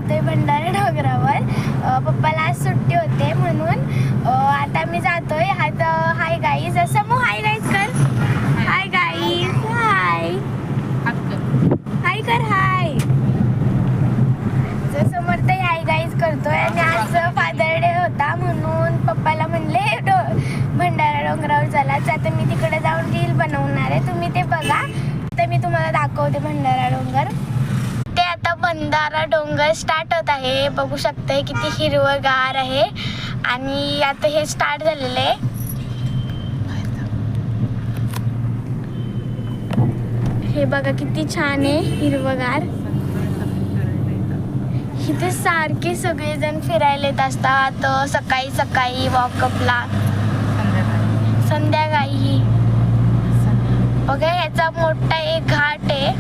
जातोय भंडारा डोंगरावर. पप्पाला आज सुट्टी होते म्हणून आता मी जातोय. हाय गाईज, समूह हाय गाईज कर. हाय गाईज, हाय हाय कर. हाय समर्थ हाय गाईज करतोय. आणि आज फादर डे होता म्हणून पप्पाला म्हणले भंडारा डोंगरावर चला. आता मी तिकडे जाऊन रील बनवणार आहे, तुम्ही ते बघा. तर मी तुम्हाला दाखवते भंडारा डोंगर. ते आता भंडारा डोंगर स्टार्ट होत आहे. बघू शकते किती हिरवगार आहे. आणि आता हे स्टार्ट झालेलं आहे. हे बघा किती छान आहे, हिरवगार. इथे सारखे सगळेजण फिरायला येत असतात, सकाळी सकाळी वॉकअपला, संध्याकाळी. बघा ह्याचा मोठा एक घाट आहे.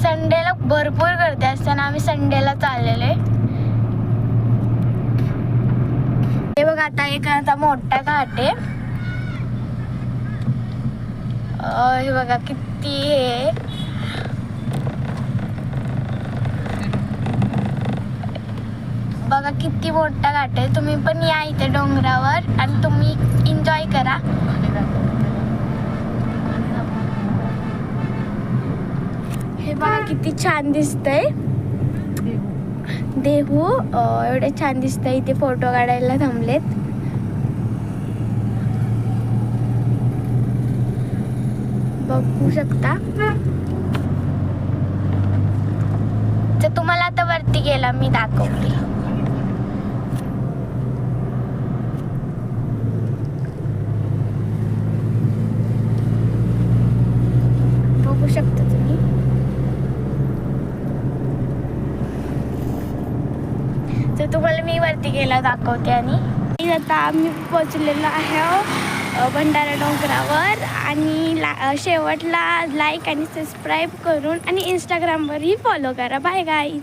संडेला भरपूर गर्दी असते ना, आम्ही संडेला चाललेले. हे बघा आता मोठा घाट आहे. हे बघा किती हे बघा किती मोठा घाट आहे. तुम्ही पण या इथे डोंगरावर आणि तुम्ही एन्जॉय करा. हे बघा किती छान दिसतंय. देहू एवढे छान दिसतंय. इथे फोटो काढायला थांबलेत. बघू शकता. तर तुम्हाला आता वरती गेला मी दाखवते. बघू शकता तुम्ही. तर तुम्हाला मी वरती गेला दाखवते. आणि आता आम्ही पोचलेलो आहे भंडारा डोंगरावर. आणि शेवटला लाईक आणि सबस्क्राईब करून आणि इंस्टाग्रामवरही फॉलो करा. Bye guys.